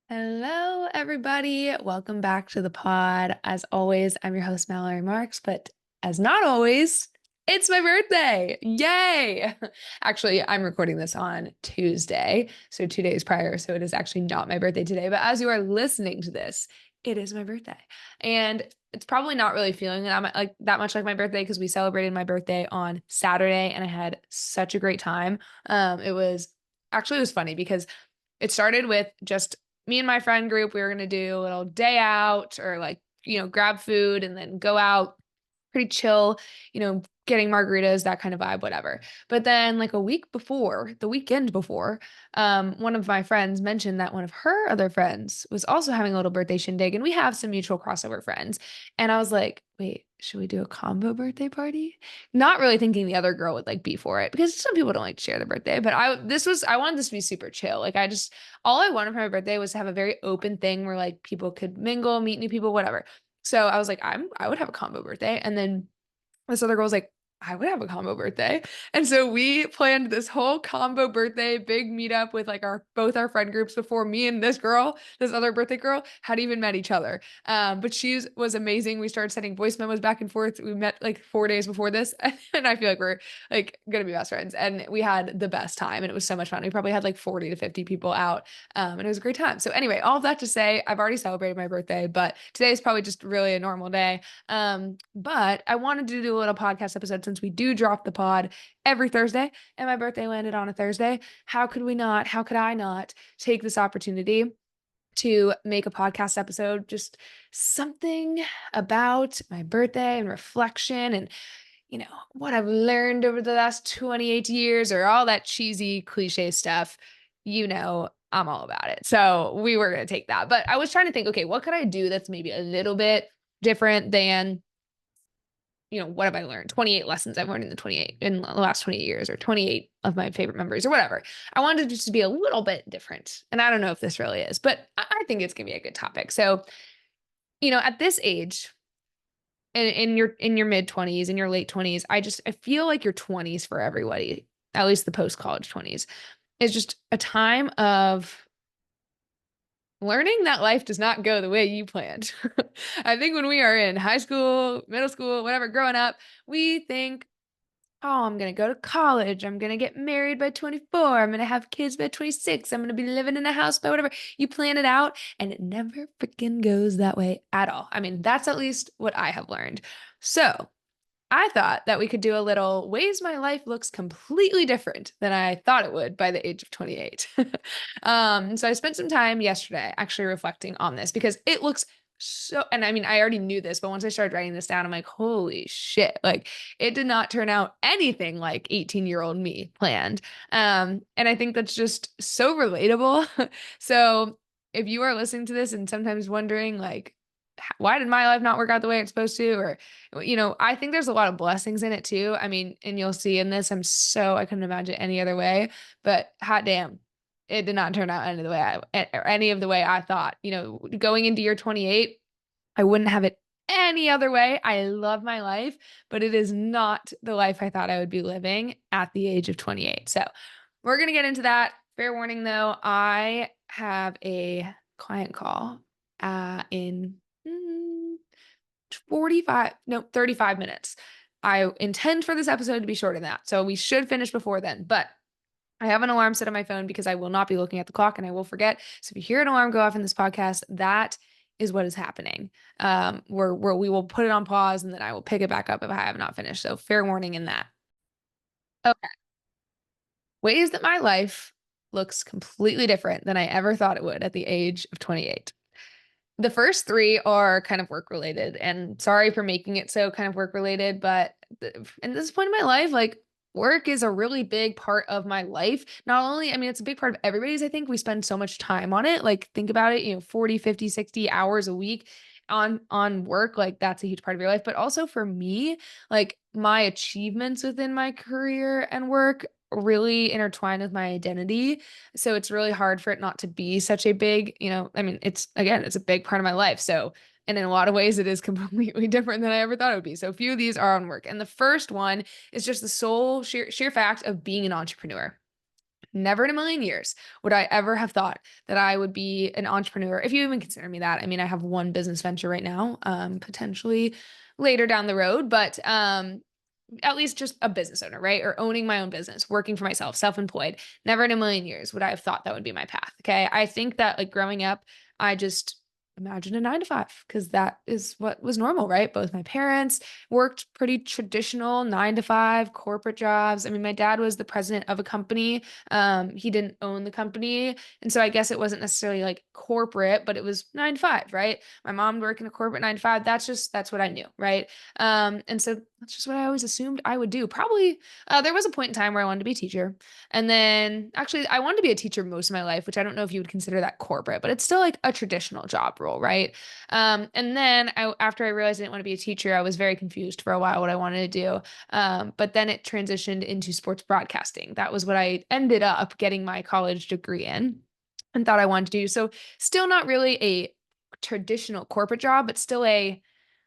Hello, everybody. Welcome back to the pod. As always, I'm your host, Mallory Marks, but as not always, it's my birthday. Yay! Actually, I'm recording this on Tuesday, so 2 days prior. So it is actually not my birthday today. But as you are listening to this, it is my birthday. And it's probably not really feeling like that much like my birthday because we celebrated my birthday on Saturday and I had such a great time. It was funny because it started with just me and my friend group. We were going to do a little day out or grab food and then go out pretty chill, getting margaritas, that kind of vibe, whatever. But then, like a week before, the weekend before, one of my friends mentioned that one of her other friends was also having a little birthday shindig, and we have some mutual crossover friends. And I was like, wait, should we do a combo birthday party? Not really thinking the other girl would like be for it because some people don't like to share their birthday, but I wanted this to be super chill. All I wanted for my birthday was to have a very open thing where like people could mingle, meet new people, whatever. So I was like, I would have a combo birthday. And then this other girl was like, I would have a combo birthday. And so we planned this whole combo birthday big meetup with like our both our friend groups before me and this other birthday girl, had even met each other. But she was amazing. We started sending voice memos back and forth. We met like 4 days before this, and I feel like we're like gonna be best friends. And we had the best time, and it was so much fun. We probably had like 40 to 50 people out, and it was a great time. So anyway, all of that to say, I've already celebrated my birthday, but today is probably just really a normal day. But I wanted to do a little podcast episode since we do drop the pod every Thursday and my birthday landed on a Thursday. How could I not take this opportunity to make a podcast episode, just something about my birthday and reflection and, what I've learned over the last 28 years or all that cheesy cliche stuff. I'm all about it. So we were going to take that. But I was trying to think, okay, what could I do that's maybe a little bit different than what have I learned? 28 lessons I've learned in the last 28 years, or 28 of my favorite memories, or whatever. I wanted it just to be a little bit different. And I don't know if this really is, but I think it's gonna be a good topic. So, at this age, in your mid 20s, in your late 20s, I feel like your 20s for everybody, at least the post college 20s, is just a time of learning that life does not go the way you planned. I think when we are in high school, middle school, whatever, growing up, we think, oh, I'm going to go to college. I'm going to get married by 24. I'm going to have kids by 26. I'm going to be living in a house by whatever. You plan it out and it never freaking goes that way at all. I mean, that's at least what I have learned. So I thought that we could do a little ways my life looks completely different than I thought it would by the age of 28. So I spent some time yesterday actually reflecting on this because it looks so, and I mean, I already knew this, but once I started writing this down, I'm like, holy shit. Like, it did not turn out anything like 18-year-old me planned. And I think that's just so relatable. So if you are listening to this and sometimes wondering, like, why did my life not work out the way it's supposed to? Or, I think there's a lot of blessings in it too. I mean, and you'll see in this, I couldn't imagine any other way, but hot damn, it did not turn out any of the way I thought. Going into year 28, I wouldn't have it any other way. I love my life, but it is not the life I thought I would be living at the age of 28. So we're going to get into that. Fair warning though, I have a client call in 45, no, 35 minutes. I intend for this episode to be shorter than that. So we should finish before then. But I have an alarm set on my phone because I will not be looking at the clock and I will forget. So if you hear an alarm go off in this podcast, that is what is happening. Where we will put it on pause and then I will pick it back up if I have not finished. So fair warning in that. Okay. Ways that my life looks completely different than I ever thought it would at the age of 28. The first three are kind of work related, and sorry for making it so kind of work related, but in this point in my life, like work is a really big part of my life. Not only, I mean, it's a big part of everybody's. I think we spend so much time on it. Like think about it, 40, 50, 60 hours a week on work. Like that's a huge part of your life. But also for me, like my achievements within my career and work really intertwine with my identity. So it's really hard for it not to be such a big, I mean, it's a big part of my life. So, and in a lot of ways, it is completely different than I ever thought it would be. So a few of these are on work. And the first one is just the sheer fact of being an entrepreneur. Never in a million years would I ever have thought that I would be an entrepreneur, if you even consider me that. I mean, I have one business venture right now, potentially later down the road, but at least just a business owner, right? Or owning my own business, working for myself, self-employed. Never in a million years would I have thought that would be my path. Okay. I think that like growing up, I just imagined a 9 to 5 because that is what was normal, right? Both my parents worked pretty traditional 9 to 5 corporate jobs. I mean, my dad was the president of a company. He didn't own the company. And so I guess it wasn't necessarily like corporate, but it was 9 to 5, right? My mom worked in a corporate 9 to 5. That's what I knew, right? And so that's just what I always assumed I would do. Probably, there was a point in time where I wanted to be a teacher. And then actually, I wanted to be a teacher most of my life, which I don't know if you would consider that corporate, but it's still like a traditional job role, right? And then after I realized I didn't want to be a teacher, I was very confused for a while what I wanted to do. But then it transitioned into sports broadcasting. That was what I ended up getting my college degree in and thought I wanted to do. So, still not really a traditional corporate job, but still a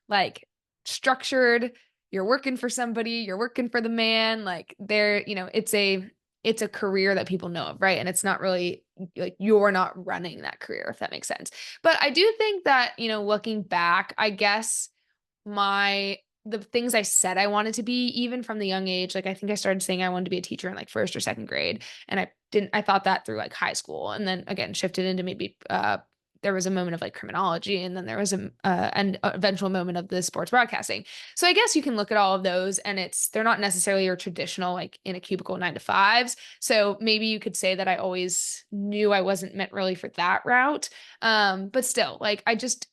like structured, you're working for somebody, you're working for the man, like there, it's a career that people know of, right? And it's not really like you're not running that career, if that makes sense. But I do think that, looking back, I guess the things I said I wanted to be, even from the young age, like I think I started saying I wanted to be a teacher in like first or second grade. And I thought that through like high school, and then again shifted into maybe there was a moment of like criminology, and then there was an eventual moment of the sports broadcasting. So I guess you can look at all of those, and they're not necessarily your traditional like in a cubicle 9 to 5s. So maybe you could say that I always knew I wasn't meant really for that route. But still, like I just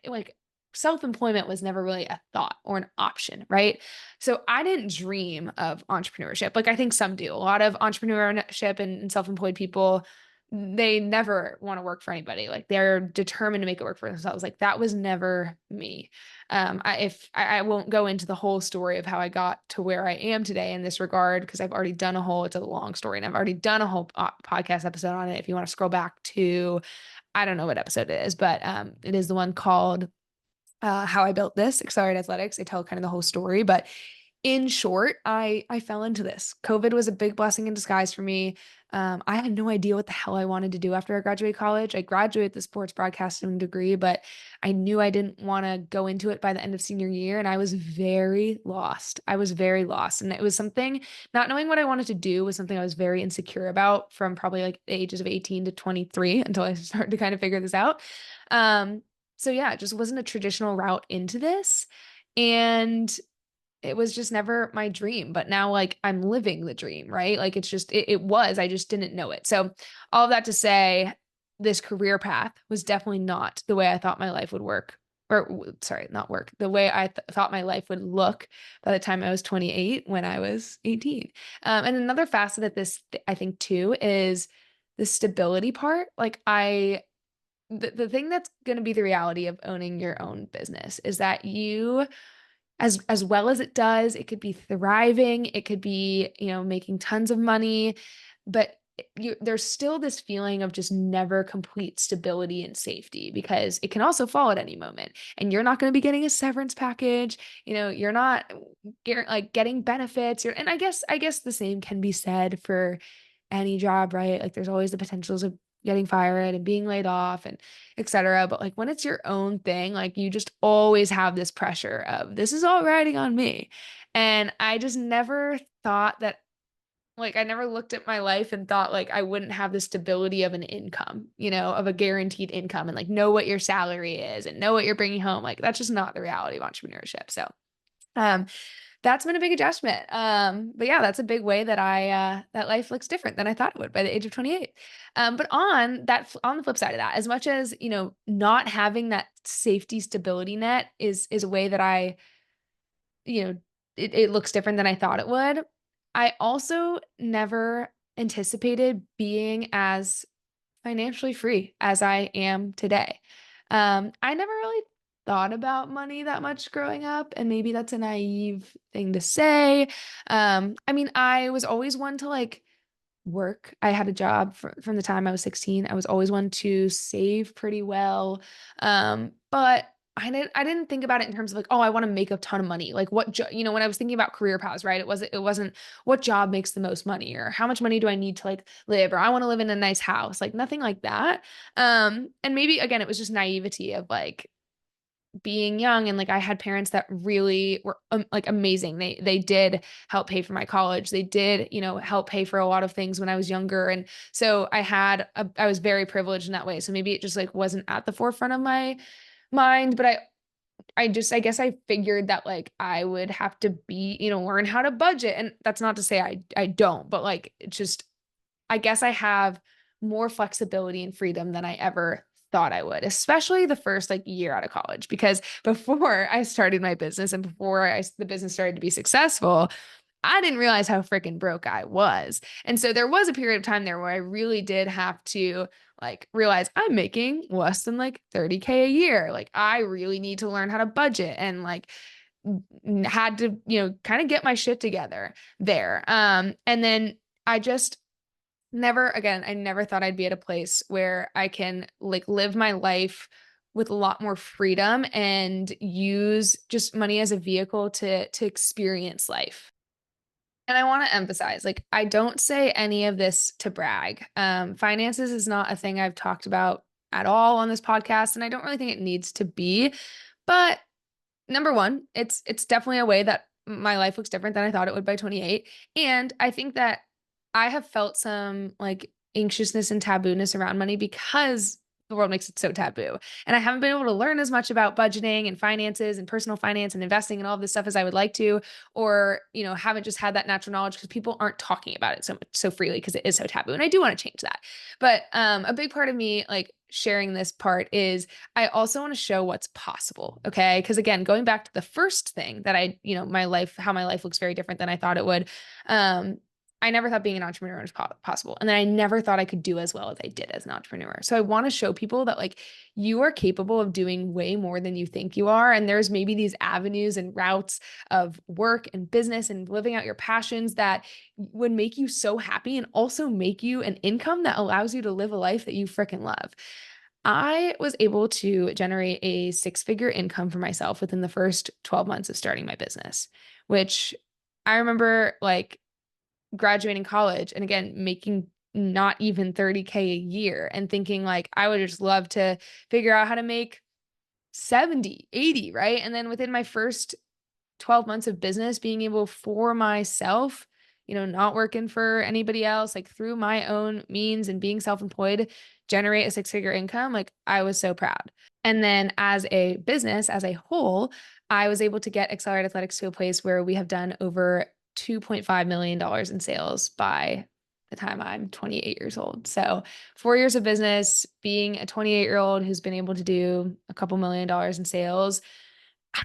like self-employment was never really a thought or an option, right? So I didn't dream of entrepreneurship. Like I think some do. A lot of entrepreneurship and self-employed people, they never want to work for anybody. Like they're determined to make it work for themselves. Like that was never me. I won't go into the whole story of how I got to where I am today in this regard, because I've already done it's a long story, and I've already done a whole podcast episode on it. If you want to scroll back to, I don't know what episode it is, but it is the one called How I Built This, Accelerate Athletics. I tell kind of the whole story, but in short, I fell into this. COVID was a big blessing in disguise for me. I had no idea what the hell I wanted to do after I graduated college. I graduated the sports broadcasting degree, but I knew I didn't want to go into it by the end of senior year, and I was very lost. I was very lost, and it was something, not knowing what I wanted to do was something I was very insecure about from probably like the ages of 18 to 23 until I started to kind of figure this out. Um, so yeah, it just wasn't a traditional route into this. And it was just never my dream, but now like I'm living the dream, right? Like it was, I just didn't know it. So all of that to say, this career path was definitely not the way I thought my life would work. Or sorry, not work, the way I thought my life would look by the time I was 28 when I was 18. And another facet of this, I think too, is the stability part. Like the thing that's going to be the reality of owning your own business is that as well as it does, it could be thriving, it could be, making tons of money, but there's still this feeling of just never complete stability and safety, because it can also fall at any moment, and you're not going to be getting a severance package. You're not like getting benefits. And I guess the same can be said for any job, right? Like there's always the potentials of getting fired and being laid off and etc. But like when it's your own thing, like you just always have this pressure of this is all riding on me. And I just never thought that, like I never looked at my life and thought like I wouldn't have the stability of an income, of a guaranteed income, and like know what your salary is and know what you're bringing home. Like that's just not the reality of entrepreneurship. So um that's been a big adjustment. But yeah, that's a big way that that life looks different than I thought it would by the age of 28. But on the flip side of that, as much as, not having that safety stability net is a way that you know, it looks different than I thought it would. I also never anticipated being as financially free as I am today. I never really thought about money that much growing up, and maybe that's a naive thing to say. I mean, I was always one to like work. I had a job from the time I was 16. I was always one to save pretty well. But I didn't think about it in terms of like, oh, I want to make a ton of money. Like when I was thinking about career paths, right? It wasn't what job makes the most money or how much money do I need to like live or I want to live in a nice house. Like nothing like that. And maybe again, it was just naivety of like being young and like I had parents that really were like amazing. They did help pay for my college. They did, help pay for a lot of things when I was younger. And so I was very privileged in that way. So maybe it just like wasn't at the forefront of my mind, but I guess I figured that like I would have to be, learn how to budget. And that's not to say I don't, but like it's just I guess I have more flexibility and freedom than I ever thought I would, especially the first like year out of college. Because before I started my business and before the business started to be successful, I didn't realize how freaking broke I was. And so there was a period of time there where I really did have to like realize I'm making less than like 30K a year. Like I really need to learn how to budget and like had to, kind of get my shit together there. And then I just I never thought I'd be at a place where I can like live my life with a lot more freedom and use just money as a vehicle to experience life. And I want to emphasize, like, I don't say any of this to brag. Finances is not a thing I've talked about at all on this podcast, and I don't really think it needs to be. But number one, it's definitely a way that my life looks different than I thought it would by 28. And I think that I have felt some like anxiousness and tabooness around money because the world makes it so taboo. And I haven't been able to learn as much about budgeting and finances and personal finance and investing and all of this stuff as I would like to, or, haven't just had that natural knowledge because people aren't talking about it so much so freely because it is so taboo. And I do want to change that. But a big part of me like sharing this part is I also want to show what's possible. Okay. Because again, going back to the first thing that how my life looks very different than I thought it would. I never thought being an entrepreneur was possible. And then I never thought I could do as well as I did as an entrepreneur. So I want to show people that like you are capable of doing way more than you think you are. And there's maybe these avenues and routes of work and business and living out your passions that would make you so happy and also make you an income that allows you to live a life that you freaking love. I was able to generate a six-figure income for myself within the first 12 months of starting my business, which I remember like graduating college and again making not even 30K a year and thinking like I would just love to figure out how to make 70, 80, right? And then within my first 12 months of business being able for myself, not working for anybody else, like through my own means and being self-employed, generate a six-figure income, like I was so proud. And then as a business, as a whole, I was able to get Accelerate Athletics to a place where we have done over $2.5 million in sales by the time I'm 28 years old. So 4 years of business, being a 28-year-old who's been able to do a couple $1 million in sales,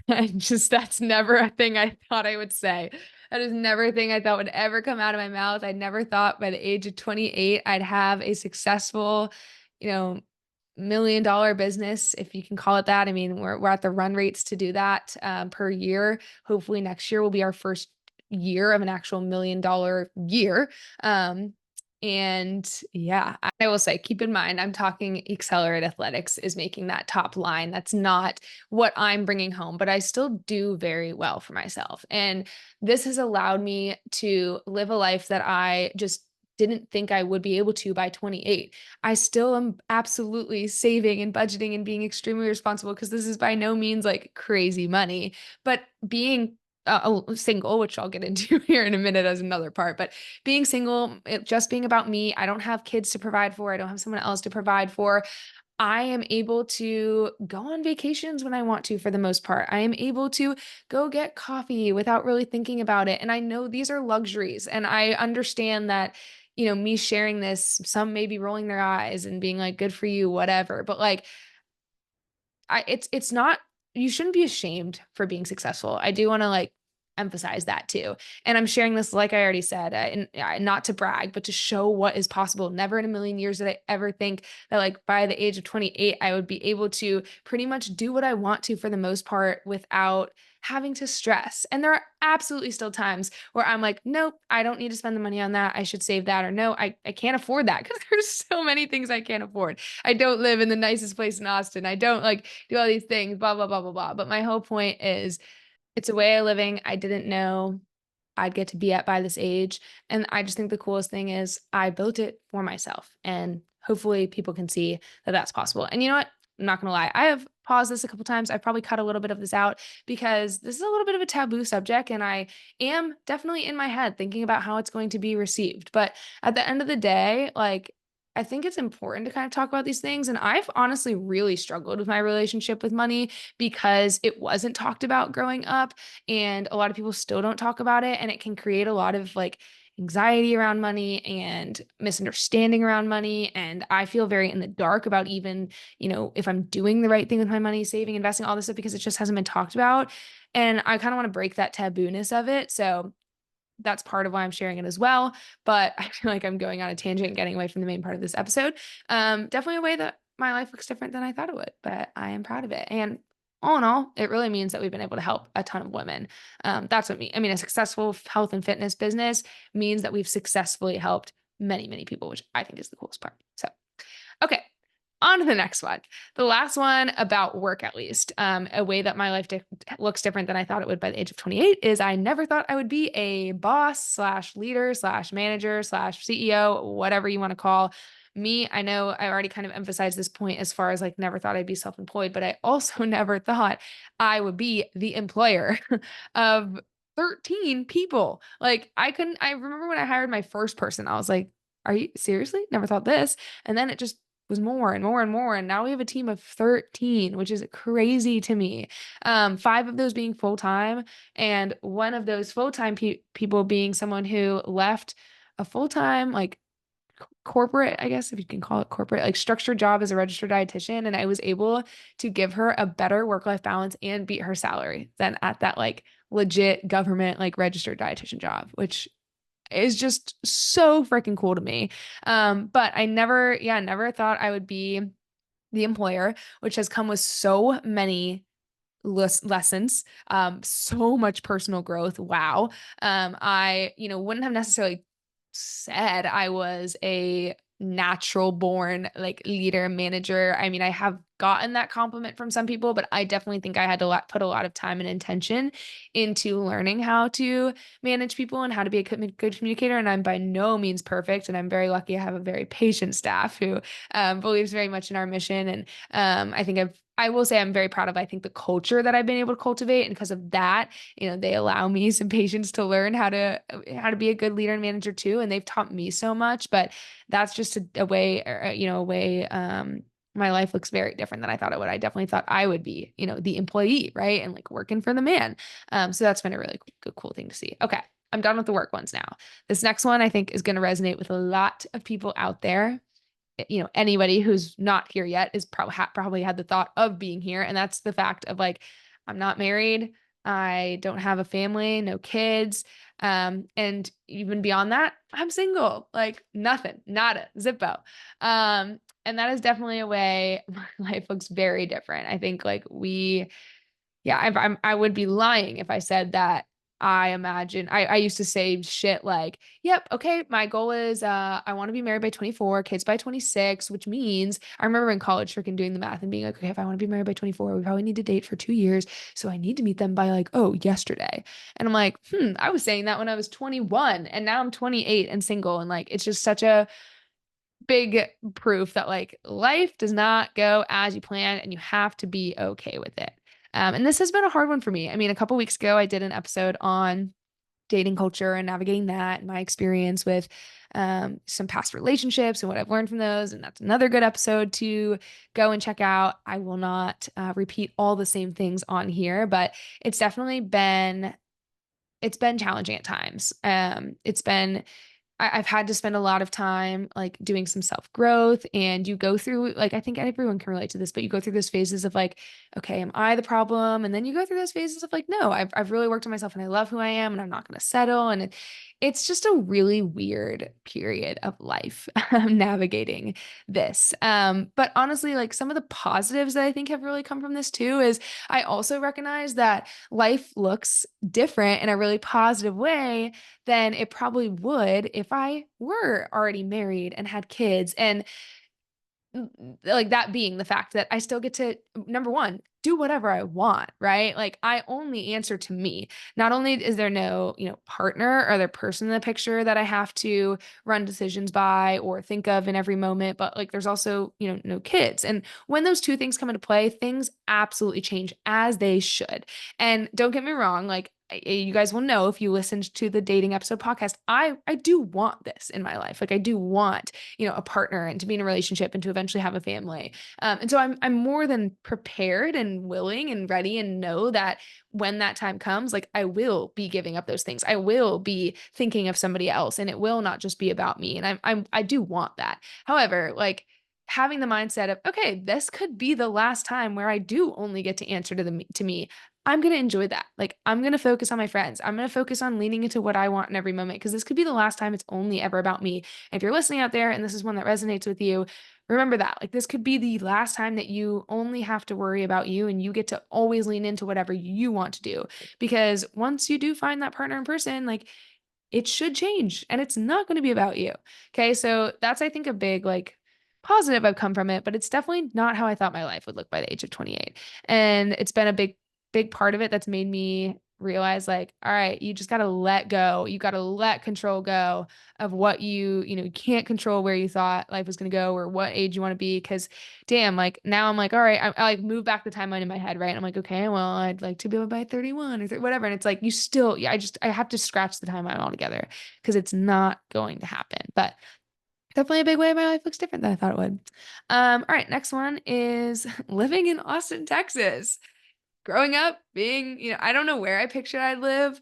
that's never a thing I thought I would say. That is never a thing I thought would ever come out of my mouth. I never thought by the age of 28 I'd have a successful, $1 million business, if you can call it that. I mean, we're at the run rates to do that per year. Hopefully next year will be our first year of an actual $1 million year. And yeah, I will say, keep in mind, I'm talking Accelerate Athletics is making that top line. That's not what I'm bringing home, but I still do very well for myself. And this has allowed me to live a life that I just didn't think I would be able to by 28. I still am absolutely saving and budgeting and being extremely responsible because this is by no means like crazy money, but being single, which I'll get into here in a minute as another part, but being single, it just being about me, I don't have kids to provide for. I don't have someone else to provide for. I am able to go on vacations when I want to, for the most part. I am able to go get coffee without really thinking about it. And I know these are luxuries. And I understand that, me sharing this, some may be rolling their eyes and being like, good for you, whatever. But like, it's not, you shouldn't be ashamed for being successful. I do want to like emphasize that too. And I'm sharing this, like I already said, and not to brag, but to show what is possible. Never in a million years did I ever think that like by the age of 28, I would be able to pretty much do what I want to for the most part without having to stress. And there are absolutely still times where I'm like, nope, I don't need to spend the money on that. I should save that. Or no, I can't afford that because there's so many things I can't afford. I don't live in the nicest place in Austin. I don't like do all these things, blah, blah, blah, blah, blah. But my whole point is it's a way of living I didn't know I'd get to be at by this age. And I just think the coolest thing is I built it for myself. And hopefully people can see that that's possible. And you know what? I'm not going to lie. I have paused this a couple times. I've probably cut a little bit of this out because this is a little bit of a taboo subject. And I am definitely in my head thinking about how it's going to be received. But at the end of the day, like, I think it's important to kind of talk about these things. And I've honestly really struggled with my relationship with money because it wasn't talked about growing up. And a lot of people still don't talk about it. And it can create a lot of like anxiety around money and misunderstanding around money. And I feel very in the dark about even, if I'm doing the right thing with my money, saving, investing, all this stuff, because it just hasn't been talked about. And I kind of want to break that tabooness of it. So that's part of why I'm sharing it as well. But I feel like I'm going on a tangent and getting away from the main part of this episode. Definitely a way that my life looks different than I thought it would, but I am proud of it. And all in all, it really means that we've been able to help a ton of women. That's what I mean, a successful health and fitness business means that we've successfully helped many, many people, which I think is the coolest part. So, okay. On to the next one. The last one about work, at least. A way that my life looks different than I thought it would by the age of 28 is I never thought I would be a boss slash leader slash manager slash CEO, whatever you want to call me. I know I already kind of emphasized this point as far as like never thought I'd be self-employed, but I also never thought I would be the employer of 13 people. Like I remember when I hired my first person, I was like, are you seriously? Never thought this. And then it just was more and more and more. And now we have a team of 13, which is crazy to me. 5 of those being full-time, and one of those full-time people being someone who left a full-time, like corporate, I guess if you can call it corporate, like structured job as a registered dietitian. And I was able to give her a better work-life balance and beat her salary than at that like legit government, like registered dietitian job, which is just so freaking cool to me. But I never thought I would be the employer, which has come with so many lessons, so much personal growth. Wow. I, wouldn't have necessarily said I was a natural born like leader manager. I mean, I have gotten that compliment from some people, but I definitely think I had to put a lot of time and intention into learning how to manage people and how to be a good communicator. And I'm by no means perfect. And I'm very lucky I have a very patient staff who believes very much in our mission. And I will say I'm very proud of, I think, the culture that I've been able to cultivate. And because of that, they allow me some patience to learn how to be a good leader and manager too. And they've taught me so much, but that's just a way, my life looks very different than I thought it would. I definitely thought I would be, the employee, right? And like working for the man. So that's been a really cool thing to see. Okay. I'm done with the work ones now. This next one I think is going to resonate with a lot of people out there. Anybody who's not here yet is probably had the thought of being here. And that's the fact of like, I'm not married. I don't have a family, no kids. And even beyond that, I'm single, like nothing, nada, zippo. And that is definitely a way my life looks very different. I think like I would be lying if I said that I imagine I used to say shit like, yep, okay, my goal is I want to be married by 24, kids by 26, which means I remember in college freaking doing the math and being like, okay, if I want to be married by 24, we probably need to date for 2 years. So I need to meet them by like, oh, yesterday. And I'm like, I was saying that when I was 21 and now I'm 28 and single. And like, it's just such a big proof that like life does not go as you plan and you have to be okay with it. And this has been a hard one for me. I mean, a couple weeks ago, I did an episode on dating culture and navigating that and my experience with some past relationships and what I've learned from those. And that's another good episode to go and check out. I will not repeat all the same things on here, but it's definitely been challenging at times. It's been I've had to spend a lot of time like doing some self-growth, and you go through like, I think everyone can relate to this, but you go through those phases of like, okay, am I the problem? And then you go through those phases of like, no, I've really worked on myself and I love who I am and I'm not going to settle. And it's just a really weird period of life navigating this. But honestly, like some of the positives that I think have really come from this too is I also recognize that life looks different in a really positive way than it probably would if I were already married and had kids. And like that being the fact that I still get to, number one, do whatever I want, right? Like I only answer to me. Not only is there no, partner or other person in the picture that I have to run decisions by or think of in every moment, but like there's also, no kids. And when those two things come into play, things absolutely change as they should. And don't get me wrong, like you guys will know if you listened to the dating episode podcast, I do want this in my life. Like I do want, a partner and to be in a relationship and to eventually have a family. And so I'm more than prepared and willing and ready and know that when that time comes, like I will be giving up those things. I will be thinking of somebody else and it will not just be about me. And I do want that. However, like having the mindset of, okay, this could be the last time where I do only get to answer to me. I'm going to enjoy that. Like, I'm going to focus on my friends. I'm going to focus on leaning into what I want in every moment because this could be the last time it's only ever about me. And if you're listening out there and this is one that resonates with you, remember that. Like, this could be the last time that you only have to worry about you and you get to always lean into whatever you want to do. Because once you do find that partner in person, like, it should change and it's not going to be about you. Okay. So that's, I think, a big, like, positive I've come from it, but it's definitely not how I thought my life would look by the age of 28. And it's been a big part of it that's made me realize like, all right, you just got to let go. You got to let control go of what you can't control where you thought life was going to go or what age you want to be. Cause damn, like now I'm like, all right, I like move back the timeline in my head. Right. And I'm like, okay, well, I'd like to be able to buy 31 or 30, whatever. And it's like, you still, yeah, I have to scratch the timeline altogether because it's not going to happen. But definitely a big way my life looks different than I thought it would. All right, next one is living in Austin, Texas. Growing up, being, I don't know where I pictured I'd live,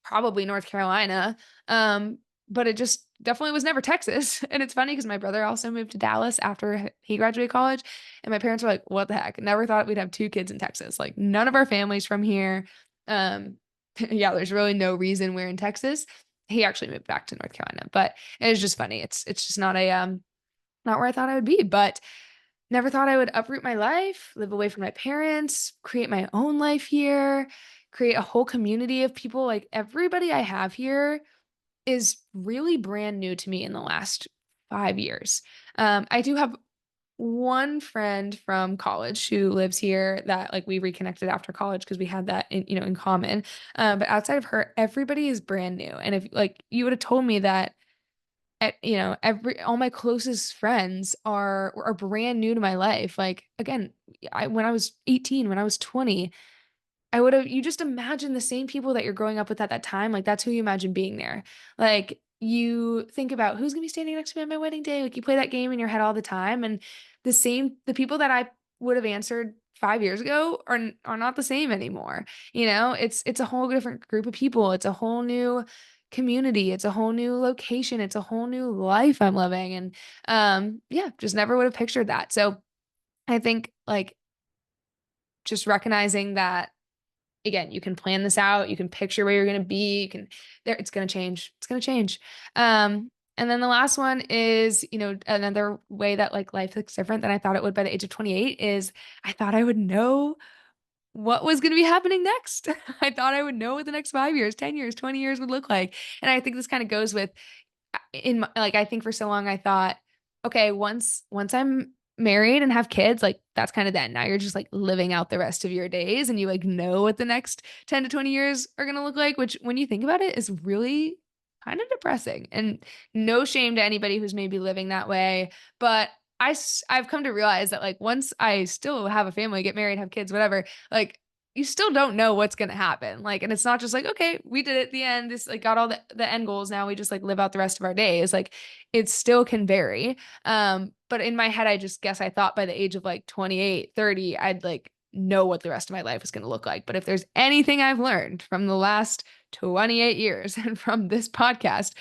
probably North Carolina. But it just definitely was never Texas. And it's funny because my brother also moved to Dallas after he graduated college. And my parents were like, what the heck? Never thought we'd have two kids in Texas. Like none of our families from here. Um, yeah, there's really no reason we're in Texas. He actually moved back to North Carolina, but it was just funny. It's just not where I thought I would be, but never thought I would uproot my life, live away from my parents, create my own life here, create a whole community of people. Like everybody I have here is really brand new to me in the last 5 years. I do have one friend from college who lives here that like we reconnected after college because we had that in common. But outside of her, everybody is brand new. And if like you would have told me that every all my closest friends are brand new to my life. Like again, when I was 18, when I was 20, I would have you just imagine the same people that you're growing up with at that time. Like that's who you imagine being there. Like you think about who's gonna be standing next to me on my wedding day. Like you play that game in your head all the time. And the people that I would have answered 5 years ago are not the same anymore. It's a whole different group of people. It's a whole new community. It's a whole new location. It's a whole new life I'm living. And yeah, just never would have pictured that. So I think like just recognizing that again, you can plan this out, you can picture where you're going to be, it's going to change. It's going to change. And then the last one is, another way that like life looks different than I thought it would by the age of 28 is I thought I would know what was going to be happening next. I thought I would know what the next 5 years, 10 years, 20 years would look like. And I think this kind of goes with I think for so long I thought, okay, once I'm married and have kids, like that's kind of then. Now you're just like living out the rest of your days and you like know what the next 10 to 20 years are going to look like, which when you think about it is really kind of depressing. And no shame to anybody who's maybe living that way, but I've come to realize that like once I still have a family, get married, have kids, whatever, like you still don't know what's going to happen. Like, and it's not just like, okay, we did it at the end. This like got all the end goals. Now we just like live out the rest of our days. Like it still can vary. But in my head, I just guess I thought by the age of like 28, 30, I'd like know what the rest of my life is going to look like. But if there's anything I've learned from the last 28 years and from this podcast,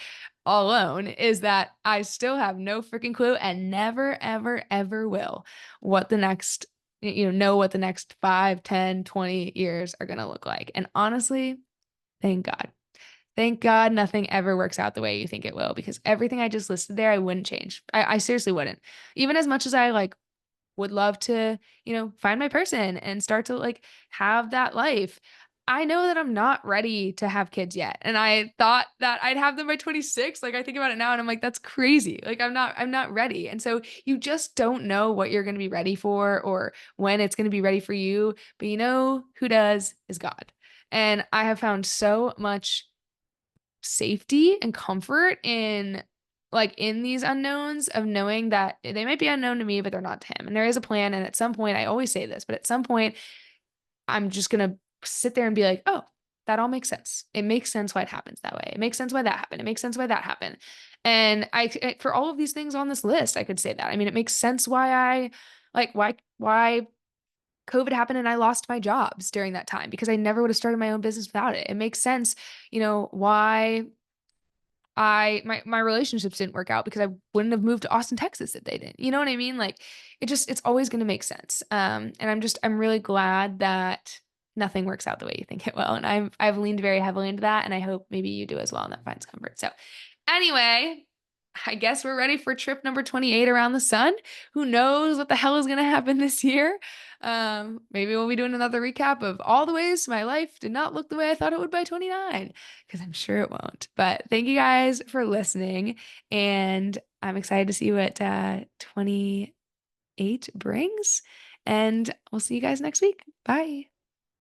alone is that I still have no freaking clue and never, ever, ever will what the next, know what the next 5, 10, 20 years are going to look like. And honestly, thank God. Thank God nothing ever works out the way you think it will, because everything I just listed there, I wouldn't change. I seriously wouldn't. Even as much as I like would love to, find my person and start to like have that life. I know that I'm not ready to have kids yet. And I thought that I'd have them by 26. Like I think about it now and I'm like, that's crazy. Like I'm not ready. And so you just don't know what you're going to be ready for or when it's going to be ready for you. But you know who does is God. And I have found so much safety and comfort in these unknowns of knowing that they might be unknown to me, but they're not to him. And there is a plan. And at some point, I always say this, but at some point, I'm just going to sit there and be like, oh, that all makes sense. It makes sense why it happens that way. It makes sense why that happened. It makes sense why that happened. And for all of these things on this list, I could say that. I mean, it makes sense why why COVID happened and I lost my jobs during that time because I never would have started my own business without it. It makes sense, why my relationships didn't work out because I wouldn't have moved to Austin, Texas if they didn't. You know what I mean? Like it's always going to make sense. And I'm really glad that nothing works out the way you think it will. And I've leaned very heavily into that, and I hope maybe you do as well, and that finds comfort. So anyway, I guess we're ready for trip number 28 around the sun. Who knows what the hell is going to happen this year? Maybe we'll be doing another recap of all the ways my life did not look the way I thought it would by 29, because I'm sure it won't. But thank you guys for listening, and I'm excited to see what 28 brings. And we'll see you guys next week. Bye.